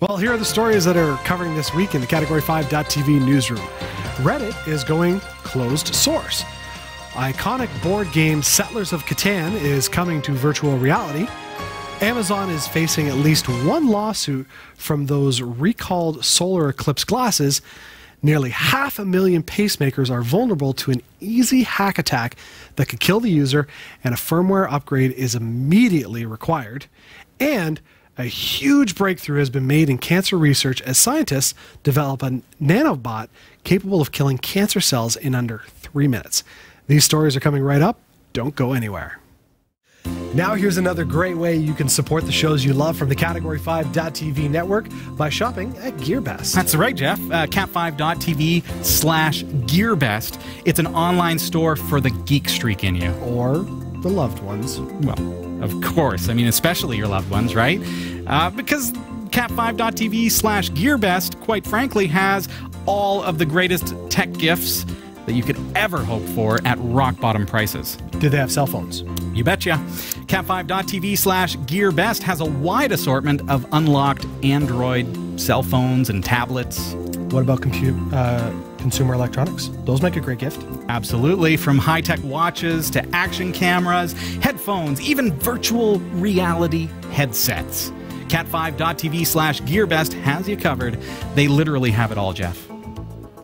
Well, here are the stories that are covering this week in the Category 5.tv newsroom. Reddit is going closed source. Iconic board game Settlers of Catan is coming to virtual reality. Amazon is facing at least one lawsuit from those recalled solar eclipse glasses. Nearly 500,000 pacemakers are vulnerable to an easy hack attack that could kill the user, and a firmware upgrade is immediately required. And a huge breakthrough has been made in cancer research as scientists develop a nanobot capable of killing cancer cells in under 3 minutes. These stories are coming right up. Don't go anywhere. Now here's another great way you can support the shows you love from the Category 5.tv network by shopping at GearBest. That's right, Jeff. Cat5.tv/GearBest. It's an online store for the geek streak in you. Or the loved ones. Well, of course. I mean, especially your loved ones, right? Because Cat5.tv/GearBest, quite frankly, has all of the greatest tech gifts that you could ever hope for at rock-bottom prices. Do they have cell phones? You betcha. Cat5.tv/GearBest has a wide assortment of unlocked Android cell phones and tablets. What about consumer electronics? Those make a great gift. Absolutely. From high-tech watches to action cameras, headphones, even virtual reality headsets. Cat5.tv/GearBest has you covered. They literally have it all, Jeff.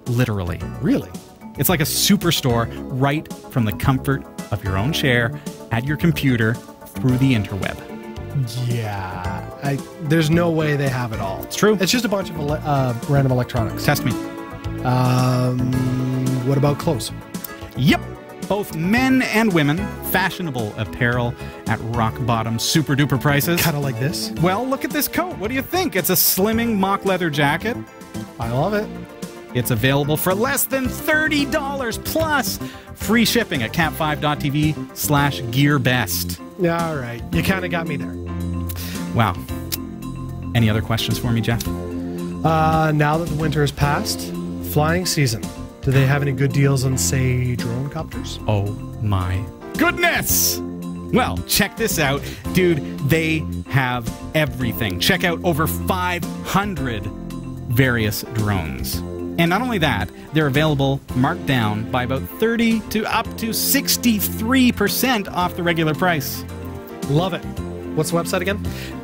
Literally. Really? It's like a superstore right from the comfort of your own chair at your computer through the interweb. Yeah, there's no way they have it all. It's true. It's just a bunch of random electronics. Test me. What about clothes? Yep. Both men and women, fashionable apparel at rock-bottom, super-duper prices. Kind of like this? Well, look at this coat. What do you think? It's a slimming mock leather jacket. I love it. It's available for less than $30 plus free shipping at cat5.tv/GearBest. All right. You kind of got me there. Wow. Any other questions for me, Jeff? Now that the winter has passed, flying season, do they have any good deals on, say, drone copters? Oh my goodness! Well, check this out. Dude, they have everything. Check out over 500 various drones. And not only that, they're available marked down by about 30 to up to 63% off the regular price. Love it. What's the website again?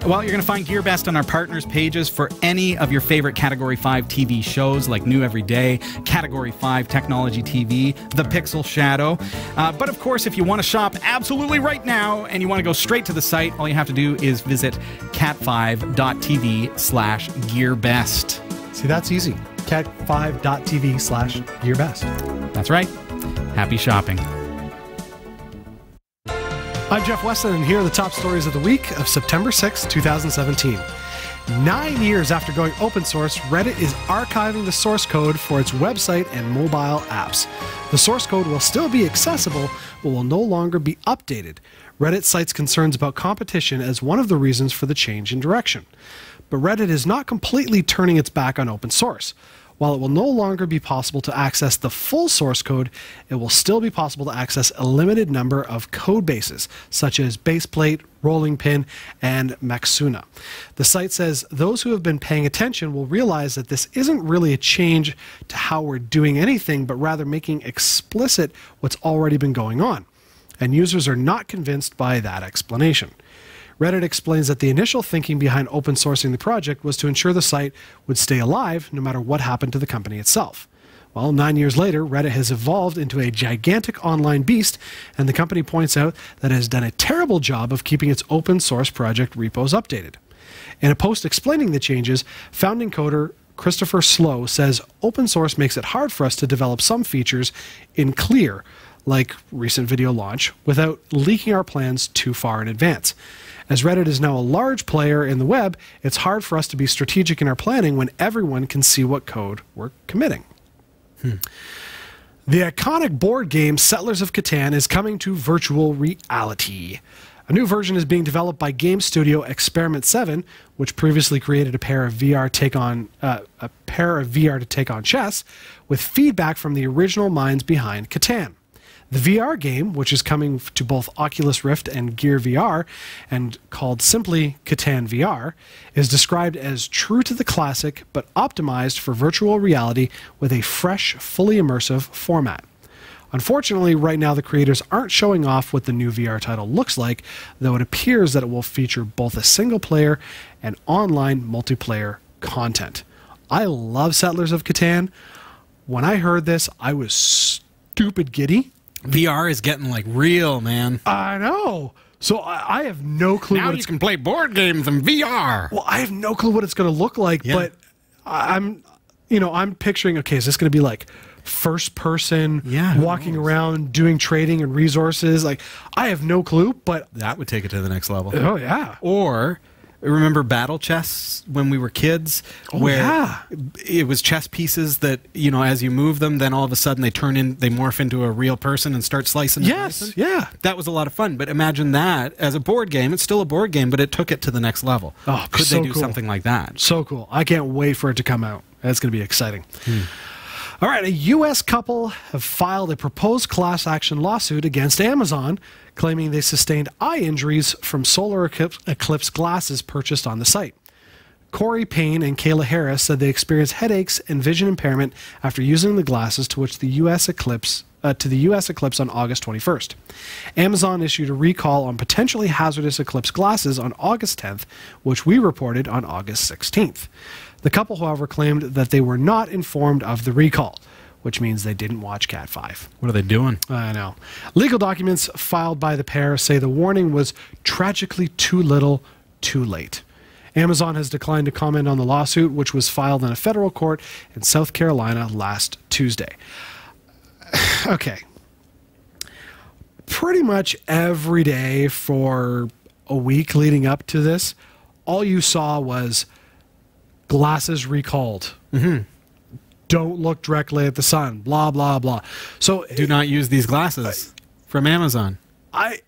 Well, you're going to find GearBest on our partners pages for any of your favorite Category 5 TV shows like New Every Day, Category 5 Technology TV, The Pixel Shadow. But of course, if you want to shop absolutely right now and you want to go straight to the site, all you have to do is visit cat5.tv/GearBest. See, that's easy. cat5.tv/GearBest. That's right. Happy shopping. I'm Jeff Weston, and here are the top stories of the week of September 6, 2017. 9 years after going open source, Reddit is archiving the source code for its website and mobile apps. The source code will still be accessible, but will no longer be updated. Reddit cites concerns about competition as one of the reasons for the change in direction. But Reddit is not completely turning its back on open source. While it will no longer be possible to access the full source code, it will still be possible to access a limited number of code bases, such as Baseplate, Rolling Pin, and Maxuna. The site says those who have been paying attention will realize that this isn't really a change to how we're doing anything, but rather making explicit what's already been going on. And users are not convinced by that explanation. Reddit explains that the initial thinking behind open sourcing the project was to ensure the site would stay alive no matter what happened to the company itself. Well, 9 years later, Reddit has evolved into a gigantic online beast, and the company points out that it has done a terrible job of keeping its open source project repos updated. In a post explaining the changes, founding coder Christopher Slow says open source makes it hard for us to develop some features in clear, like recent video launch, without leaking our plans too far in advance. As Reddit is now a large player in the web, it's hard for us to be strategic in our planning when everyone can see what code we're committing. The iconic board game Settlers of Catan is coming to virtual reality. A new version is being developed by game studio Experiment 7, which previously created a pair of VR to take on chess, with feedback from the original minds behind Catan. The VR game, which is coming to both Oculus Rift and Gear VR, and called simply Catan VR, is described as true to the classic, but optimized for virtual reality with a fresh, fully immersive format. Unfortunately, right now the creators aren't showing off what the new VR title looks like, though it appears that it will feature both a single-player and online multiplayer content. I love Settlers of Catan. When I heard this, I was stupid giddy. VR is getting like real, man. I know. So I have no clue. Now you can play board games in VR. Well, I have no clue what it's going to look like, Yeah. but I'm picturing, okay, is this going to be like first person, Yeah, walking around doing trading and resources? Like, I have no clue, but That would take it to the next level. oh yeah. Or remember battle chess when we were kids, Oh, where yeah. it was chess pieces that, you know, as you move them, then all of a sudden they morph into a real person and start slicing and Yes, dicing. yeah. That was a lot of fun. But imagine that as a board game. It's still a board game, but it took it to the next level. Oh, could so they do cool. something like that? So cool. I can't wait for it to come out. That's going to be exciting. All right, a U.S. couple have filed a proposed class action lawsuit against Amazon, claiming they sustained eye injuries from solar eclipse glasses purchased on the site. Corey Payne and Kayla Harris said they experienced headaches and vision impairment after using the glasses to the U.S. Eclipse on August 21st. Amazon issued a recall on potentially hazardous eclipse glasses on August 10th, which we reported on August 16th. The couple, however, claimed that they were not informed of the recall, which means they didn't watch Cat 5. What are they doing? I know. Legal documents filed by the pair say the warning was tragically too little, too late. Amazon has declined to comment on the lawsuit, which was filed in a federal court in South Carolina last Tuesday. Okay. Pretty much every day for a week leading up to this, all you saw was glasses recalled. Don't look directly at the sun, blah, blah, blah. So Do not use these glasses from Amazon. I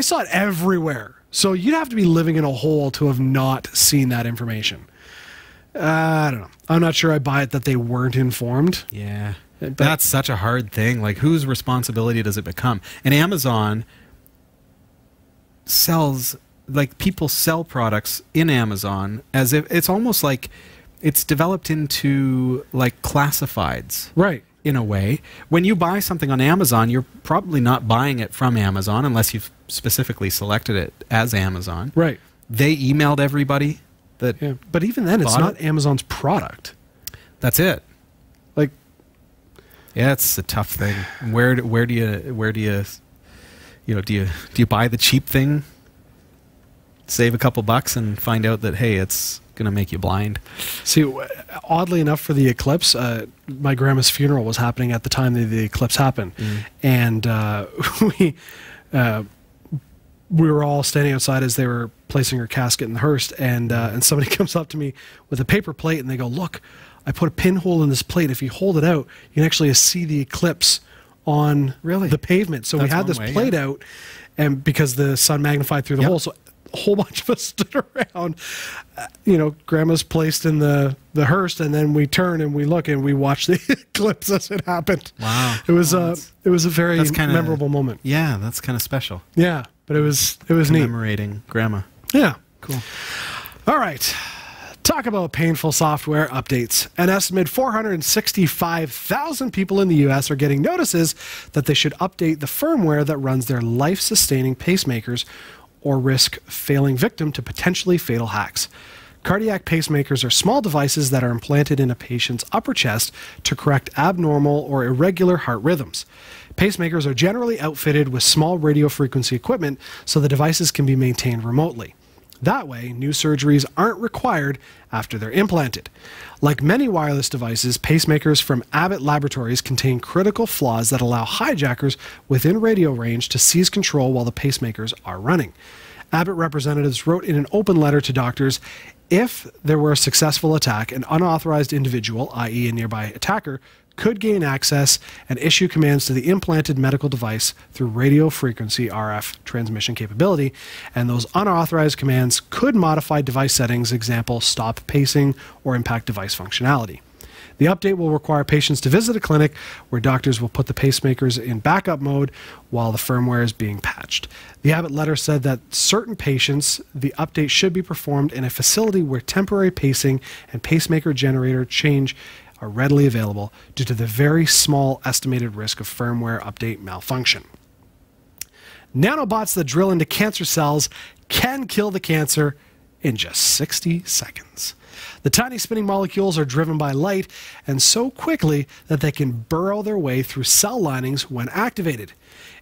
saw it everywhere. So you'd have to be living in a hole to have not seen that information. I don't know. I'm not sure I buy it that they weren't informed. Yeah. That's such a hard thing. Like, whose responsibility does it become? And Amazon sells, like, people sell products in Amazon as if it's almost like it's developed into, like, classifieds. Right. In a way. When you buy something on Amazon, you're probably not buying it from Amazon unless you've specifically selected it as Amazon. Right. They emailed everybody that. Yeah. But even then, it's not Amazon's product. That's it. Like, yeah, it's a tough thing. Where do you do you buy the cheap thing, save a couple bucks, and find out that, hey, it's going to make you blind? see, oddly enough, for the eclipse, my grandma's funeral was happening at the time that the eclipse happened, and we were all standing outside as they were placing her casket in the hearse, and somebody comes up to me with a paper plate, and they go, "Look, I put a pinhole in this plate. If you hold it out, you can actually see the eclipse on the pavement." So we had this plate out, and because the sun magnified through the hole, so a whole bunch of us stood around. Grandma's placed in the hearse, and then we turn and we look and we watch the eclipse as it happened. Wow. It was a very memorable moment. Yeah, that's kind of special. Yeah, but it was neat. Commemorating Grandma. Yeah. Cool. All right. Talk about painful software updates. An estimated 465,000 people in the U.S. are getting notices that they should update the firmware that runs their life-sustaining pacemakers or risk failing victim to potentially fatal hacks. Cardiac pacemakers are small devices that are implanted in a patient's upper chest to correct abnormal or irregular heart rhythms. Pacemakers are generally outfitted with small radio frequency equipment so the devices can be maintained remotely. That way, new surgeries aren't required after they're implanted. Like many wireless devices, pacemakers from Abbott Laboratories contain critical flaws that allow hijackers within radio range to seize control while the pacemakers are running. Abbott representatives wrote in an open letter to doctors, if there were a successful attack, an unauthorized individual, i.e. a nearby attacker, could gain access and issue commands to the implanted medical device through radio frequency RF transmission capability, and those unauthorized commands could modify device settings, example, stop pacing, or impact device functionality. The update will require patients to visit a clinic where doctors will put the pacemakers in backup mode while the firmware is being patched. The Abbott letter said that certain patients, the update should be performed in a facility where temporary pacing and pacemaker generator change are readily available due to the very small estimated risk of firmware update malfunction. Nanobots that drill into cancer cells can kill the cancer in just 60 seconds. The tiny spinning molecules are driven by light and so quickly that they can burrow their way through cell linings when activated.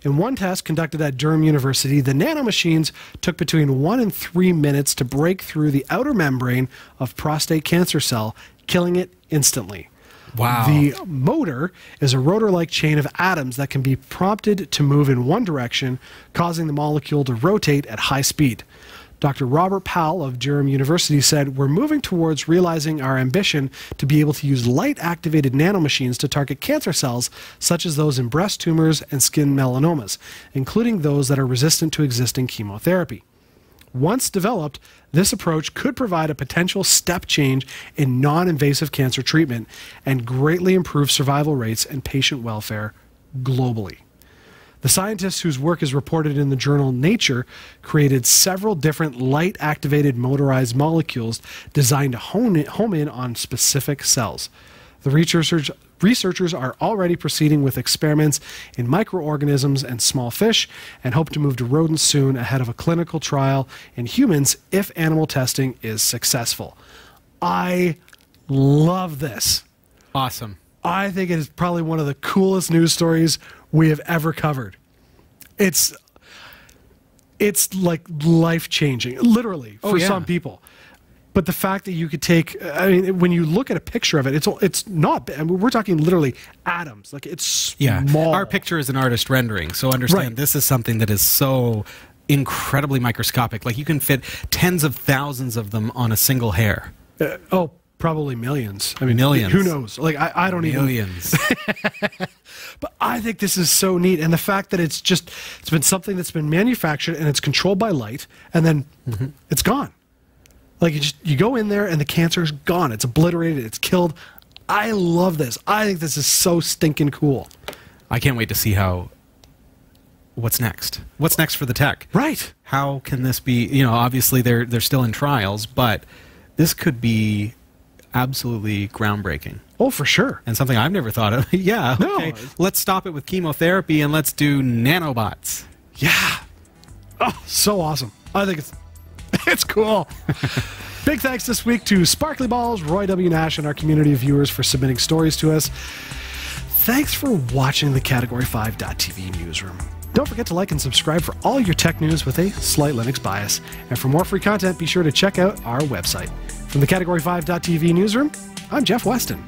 In one test conducted at Durham University, the nano machines took between 1 and 3 minutes to break through the outer membrane of prostate cancer cell, killing it instantly. Wow. The motor is a rotor-like chain of atoms that can be prompted to move in one direction, causing the molecule to rotate at high speed. Dr. Robert Powell of Durham University said, "We're moving towards realizing our ambition to be able to use light-activated nanomachines to target cancer cells, such as those in breast tumors and skin melanomas, including those that are resistant to existing chemotherapy." Once developed, this approach could provide a potential step change in non-invasive cancer treatment and greatly improve survival rates and patient welfare globally. The scientists whose work is reported in the journal Nature created several different light-activated motorized molecules designed to home in on specific cells. The researchers are already proceeding with experiments in microorganisms and small fish and hope to move to rodents soon ahead of a clinical trial in humans if animal testing is successful. I love this. Awesome. I think it is probably one of the coolest news stories we have ever covered. It's like life-changing, literally, for some people. But the fact that you could take, I mean, when you look at a picture of it, it's not, I mean, we're talking literally atoms. Like, it's small. Our picture is an artist rendering, so understand this is something that is so incredibly microscopic. Like, you can fit tens of thousands of them on a single hair. Probably millions. I mean, millions. Who knows? Like, I don't even. Millions. But I think this is so neat. And the fact that it's been something that's been manufactured and it's controlled by light, and then it's gone. Like, you go in there and the cancer's gone. It's obliterated. It's killed. I love this. I think this is so stinking cool. I can't wait to see what's next. What's next for the tech? Right. How can this be, you know, obviously they're still in trials, but this could be absolutely groundbreaking. Oh, for sure. And something I've never thought of. Yeah, okay. No. Let's stop it with chemotherapy and let's do nanobots. Yeah. Oh, so awesome. I think it's cool. Big thanks this week to Sparkly Balls, Roy W. Nash, and our community of viewers for submitting stories to us. Thanks for watching the Category5.tv newsroom. Don't forget to like and subscribe for all your tech news with a slight Linux bias. And for more free content, be sure to check out our website. From the Category5.tv newsroom, I'm Jeff Weston.